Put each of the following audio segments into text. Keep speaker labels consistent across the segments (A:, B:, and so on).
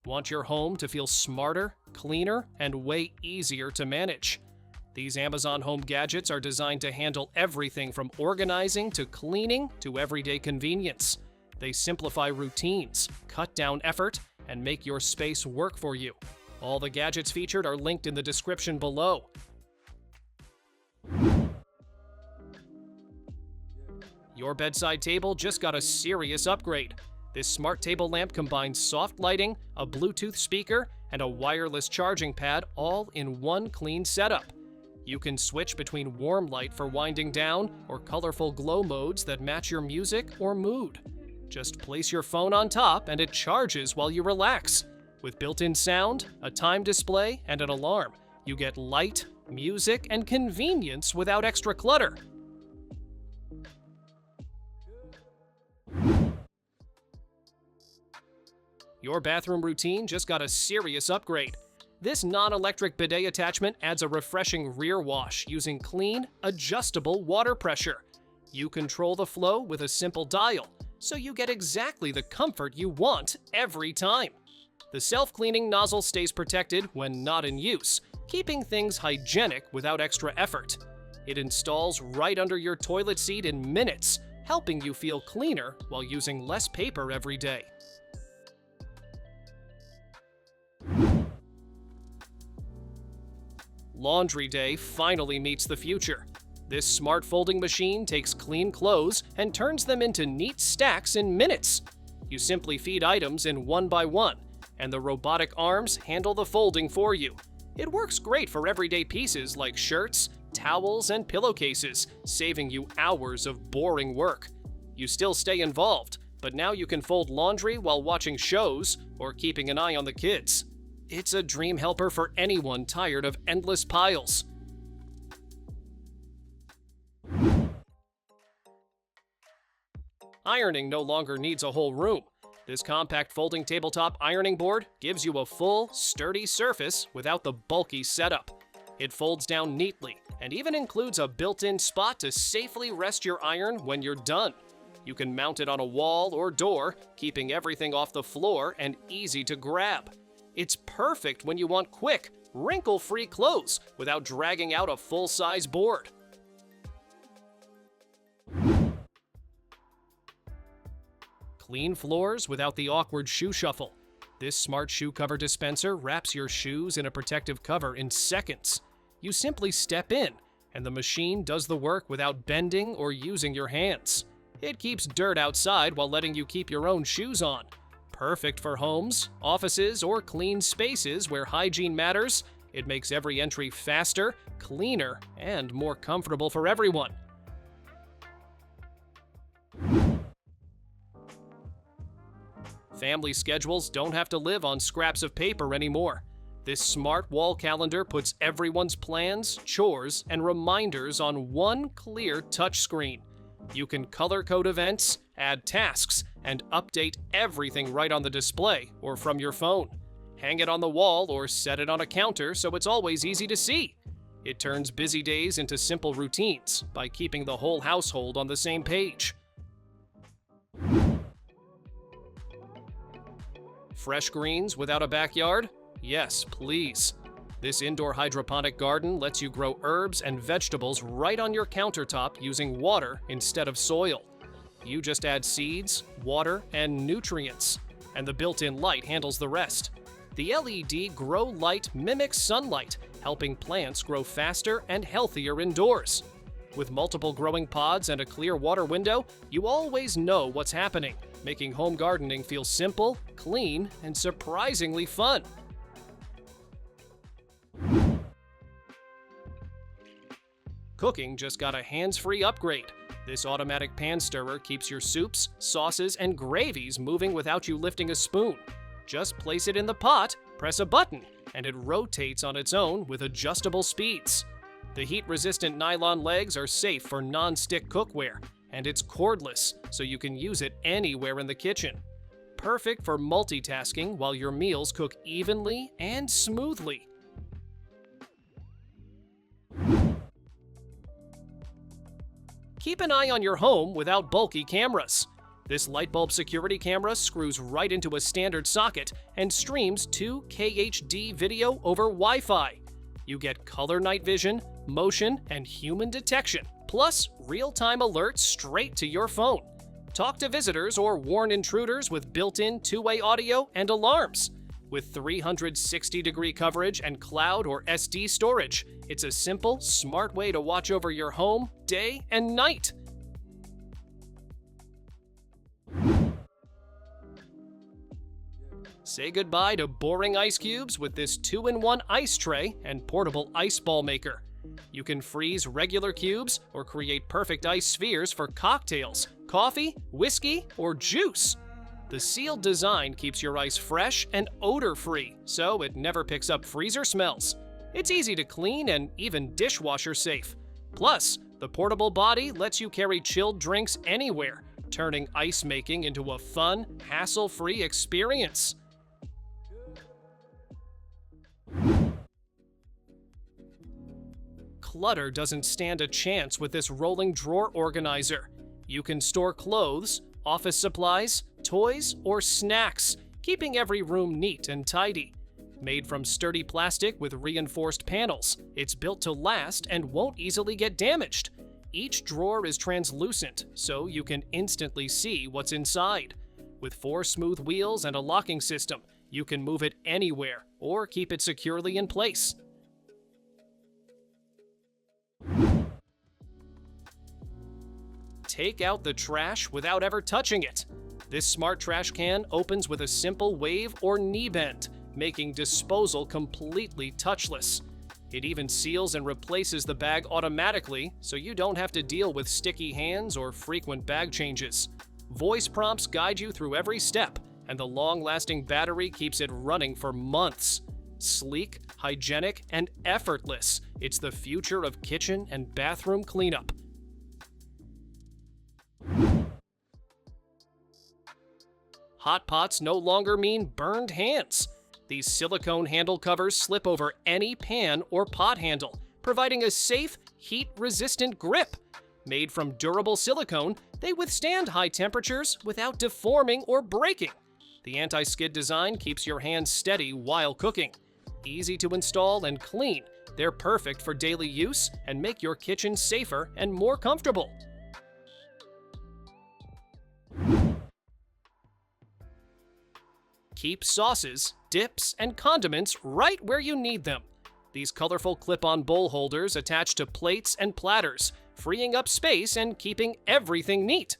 A: Want your home to feel smarter, cleaner, and way easier to manage? These Amazon Home gadgets are designed to handle everything from organizing to cleaning to everyday convenience. They simplify routines, cut down effort, and make your space work for you. All the gadgets featured are linked in the description below. Your bedside table just got a serious upgrade. This smart table lamp combines soft lighting, a Bluetooth speaker, and a wireless charging pad all in one clean setup. You can switch between warm light for winding down or colorful glow modes that match your music or mood. Just place your phone on top and it charges while you relax. With built-in sound, a time display, and an alarm, you get light, music, and convenience without extra clutter. Your bathroom routine just got a serious upgrade. This non-electric bidet attachment adds a refreshing rear wash using clean, adjustable water pressure. You control the flow with a simple dial, so you get exactly the comfort you want every time. The self-cleaning nozzle stays protected when not in use, keeping things hygienic without extra effort. It installs right under your toilet seat in minutes, helping you feel cleaner while using less paper every day. Laundry day finally meets the future. This smart folding machine takes clean clothes and turns them into neat stacks in minutes. You simply feed items in one by one, and the robotic arms handle the folding for you. It works great for everyday pieces like shirts, towels, and pillowcases, saving you hours of boring work. You still stay involved, but now you can fold laundry while watching shows or keeping an eye on the kids. It's a dream helper for anyone tired of endless piles. Ironing no longer needs a whole room. This compact folding tabletop ironing board gives you a full, sturdy surface without the bulky setup. It folds down neatly and even includes a built-in spot to safely rest your iron when you're done. You can mount it on a wall or door, keeping everything off the floor and easy to grab. It's perfect when you want quick, wrinkle-free clothes without dragging out a full-size board. Clean floors without the awkward shoe shuffle. This smart shoe cover dispenser wraps your shoes in a protective cover in seconds. You simply step in, and the machine does the work without bending or using your hands. It keeps dirt outside while letting you keep your own shoes on. Perfect for homes, offices, or clean spaces where hygiene matters. It makes every entry faster, cleaner, and more comfortable for everyone. Family schedules don't have to live on scraps of paper anymore. This smart wall calendar puts everyone's plans, chores, and reminders on one clear touchscreen. You can color code events, add tasks, and update everything right on the display or from your phone. Hang it on the wall or set it on a counter so it's always easy to see. It turns busy days into simple routines by keeping the whole household on the same page. Fresh greens without a backyard? Yes, please. This indoor hydroponic garden lets you grow herbs and vegetables right on your countertop using water instead of soil. You just add seeds, water, and nutrients, and the built-in light handles the rest. The LED grow light mimics sunlight, helping plants grow faster and healthier indoors. With multiple growing pods and a clear water window, you always know what's happening, making home gardening feel simple, clean, and surprisingly fun. Cooking just got a hands-free upgrade. This automatic pan stirrer keeps your soups, sauces, and gravies moving without you lifting a spoon. Just place it in the pot, press a button, and it rotates on its own with adjustable speeds. The heat-resistant nylon legs are safe for non-stick cookware, and it's cordless, so you can use it anywhere in the kitchen. Perfect for multitasking while your meals cook evenly and smoothly. Keep an eye on your home without bulky cameras. This light bulb security camera screws right into a standard socket and streams 2K HD video over Wi-Fi. You get color night vision, motion, and human detection, plus real-time alerts straight to your phone. Talk to visitors or warn intruders with built-in two-way audio and alarms. With 360-degree coverage and cloud or SD storage, it's a simple, smart way to watch over your home day and night. Say goodbye to boring ice cubes with this 2-in-1 ice tray and portable ice ball maker. You can freeze regular cubes or create perfect ice spheres for cocktails, coffee, whiskey, or juice. The sealed design keeps your ice fresh and odor-free, so it never picks up freezer smells. It's easy to clean and even dishwasher safe. Plus, the portable body lets you carry chilled drinks anywhere, turning ice making into a fun, hassle-free experience. Clutter doesn't stand a chance with this rolling drawer organizer. You can store clothes, office supplies, toys, or snacks, keeping every room neat and tidy. Made from sturdy plastic with reinforced panels, it's built to last and won't easily get damaged. Each drawer is translucent, so you can instantly see what's inside. With 4 smooth wheels and a locking system, you can move it anywhere or keep it securely in place. Take out the trash without ever touching it. This smart trash can opens with a simple wave or knee bend, making disposal completely touchless. It even seals and replaces the bag automatically, so you don't have to deal with sticky hands or frequent bag changes. Voice prompts guide you through every step, and the long-lasting battery keeps it running for months. Sleek, hygienic, and effortless, it's the future of kitchen and bathroom cleanup. Hot pots no longer mean burned hands. These silicone handle covers slip over any pan or pot handle, providing a safe, heat-resistant grip. Made from durable silicone, they withstand high temperatures without deforming or breaking. The anti-skid design keeps your hands steady while cooking. Easy to install and clean, they're perfect for daily use and make your kitchen safer and more comfortable. Keep sauces, dips, and condiments right where you need them. These colorful clip-on bowl holders attach to plates and platters, freeing up space and keeping everything neat.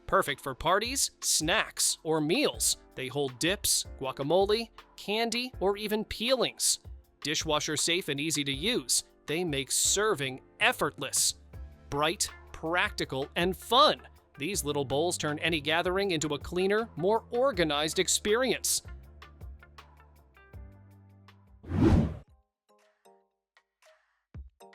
A: Perfect for parties, snacks, or meals. They hold dips, guacamole, candy, or even peelings. Dishwasher safe and easy to use, they make serving effortless. Bright, practical, and fun. These little bowls turn any gathering into a cleaner, more organized experience.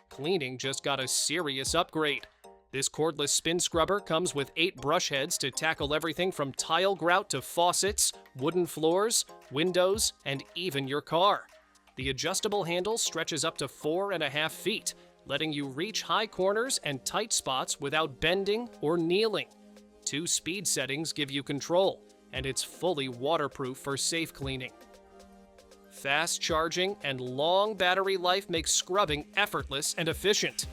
A: Cleaning just got a serious upgrade. This cordless spin scrubber comes with 8 brush heads to tackle everything from tile grout to faucets, wooden floors, windows, and even your car. The adjustable handle stretches up to 4.5 feet, letting you reach high corners and tight spots without bending or kneeling. 2 speed settings give you control, and it's fully waterproof for safe cleaning. Fast charging and long battery life make scrubbing effortless and efficient.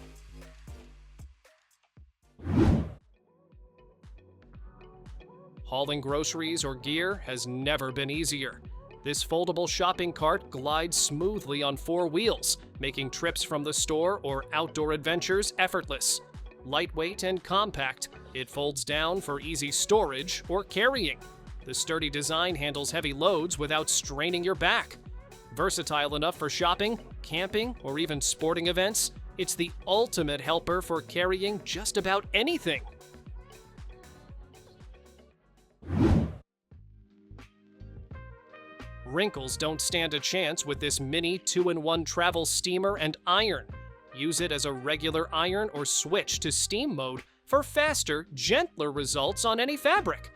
A: Hauling groceries or gear has never been easier. This foldable shopping cart glides smoothly on 4 wheels, making trips from the store or outdoor adventures effortless. Lightweight and compact, it folds down for easy storage or carrying. The sturdy design handles heavy loads without straining your back. Versatile enough for shopping, camping, or even sporting events, it's the ultimate helper for carrying just about anything. Wrinkles don't stand a chance with this mini 2-in-1 travel steamer and iron. Use it as a regular iron or switch to steam mode for faster, gentler results on any fabric.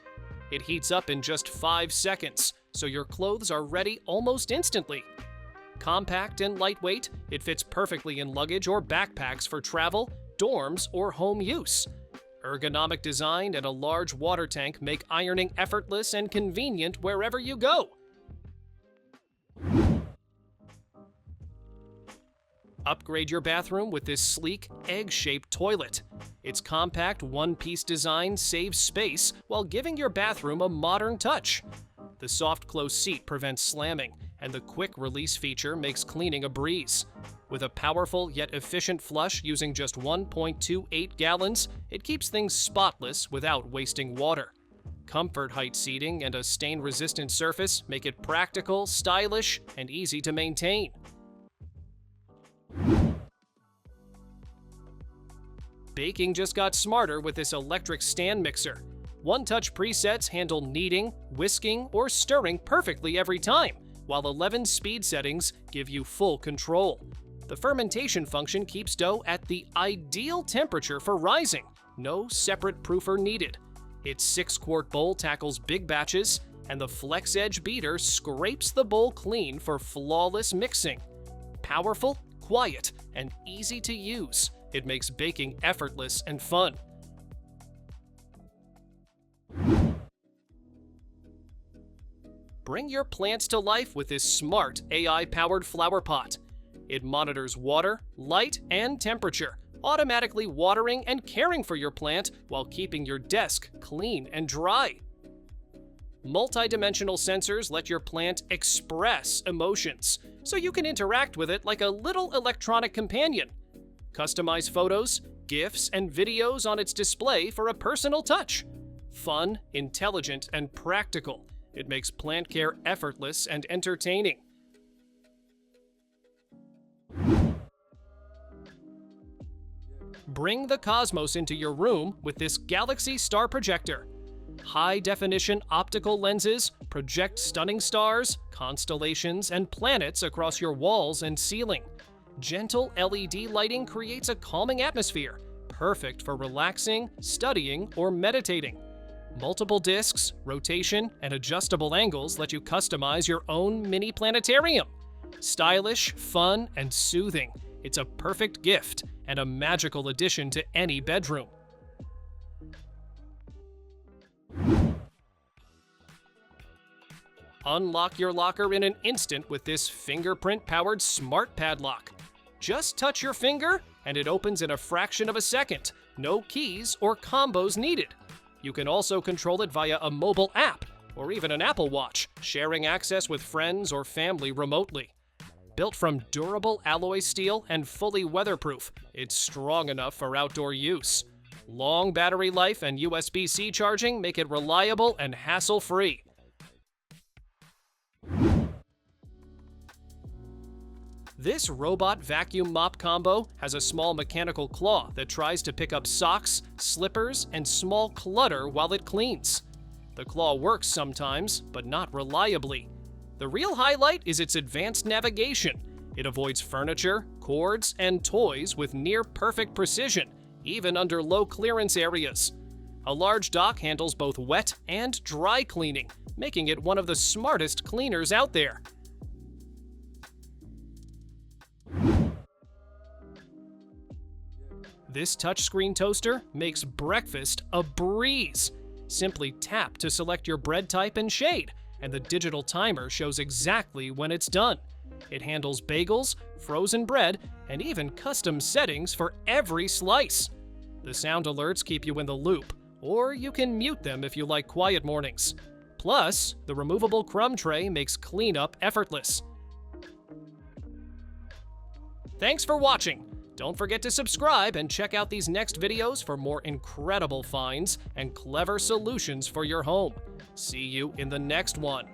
A: It heats up in just 5 seconds, so your clothes are ready almost instantly. Compact and lightweight, it fits perfectly in luggage or backpacks for travel, dorms, or home use. Ergonomic design and a large water tank make ironing effortless and convenient wherever you go. Upgrade your bathroom with this sleek, egg-shaped toilet. Its compact one-piece design saves space while giving your bathroom a modern touch. The soft close seat prevents slamming, and the quick release feature makes cleaning a breeze. With a powerful yet efficient flush using just 1.28 gallons, it keeps things spotless without wasting water. Comfort height seating and a stain-resistant surface make it practical, stylish, and easy to maintain. Baking just got smarter with this electric stand mixer. One-touch presets handle kneading, whisking, or stirring perfectly every time, while 11 speed settings give you full control. The fermentation function keeps dough at the ideal temperature for rising. No separate proofer needed. Its 6-quart bowl tackles big batches, and the Flex Edge beater scrapes the bowl clean for flawless mixing. Powerful, quiet, and easy to use, it makes baking effortless and fun. Bring your plants to life with this smart AI-powered flower pot. It monitors water, light, and temperature, automatically watering and caring for your plant while keeping your desk clean and dry. Multi-dimensional sensors let your plant express emotions, so you can interact with it like a little electronic companion. Customize photos, GIFs, and videos on its display for a personal touch. Fun, intelligent, and practical, it makes plant care effortless and entertaining. Bring the cosmos into your room with this Galaxy Star Projector. High-definition optical lenses project stunning stars, constellations, and planets across your walls and ceiling. Gentle LED lighting creates a calming atmosphere, perfect for relaxing, studying, or meditating. Multiple discs, rotation, and adjustable angles let you customize your own mini planetarium. Stylish, fun, and soothing, it's a perfect gift and a magical addition to any bedroom. Unlock your locker in an instant with this fingerprint-powered smart padlock. Just touch your finger, and it opens in a fraction of a second. No keys or combos needed. You can also control it via a mobile app, or even an Apple Watch, sharing access with friends or family remotely. Built from durable alloy steel and fully weatherproof, it's strong enough for outdoor use. Long battery life and USB-C charging make it reliable and hassle-free. This robot vacuum mop combo has a small mechanical claw that tries to pick up socks, slippers, and small clutter while it cleans. The claw works sometimes, but not reliably. The real highlight is its advanced navigation. It avoids furniture, cords, and toys with near-perfect precision, even under low clearance areas. A large dock handles both wet and dry cleaning, making it one of the smartest cleaners out there. This touchscreen toaster makes breakfast a breeze. Simply tap to select your bread type and shade, and the digital timer shows exactly when it's done. It handles bagels, frozen bread, and even custom settings for every slice. The sound alerts keep you in the loop, or you can mute them if you like quiet mornings. Plus, the removable crumb tray makes cleanup effortless. Thanks for watching! Don't forget to subscribe and check out these next videos for more incredible finds and clever solutions for your home. See you in the next one.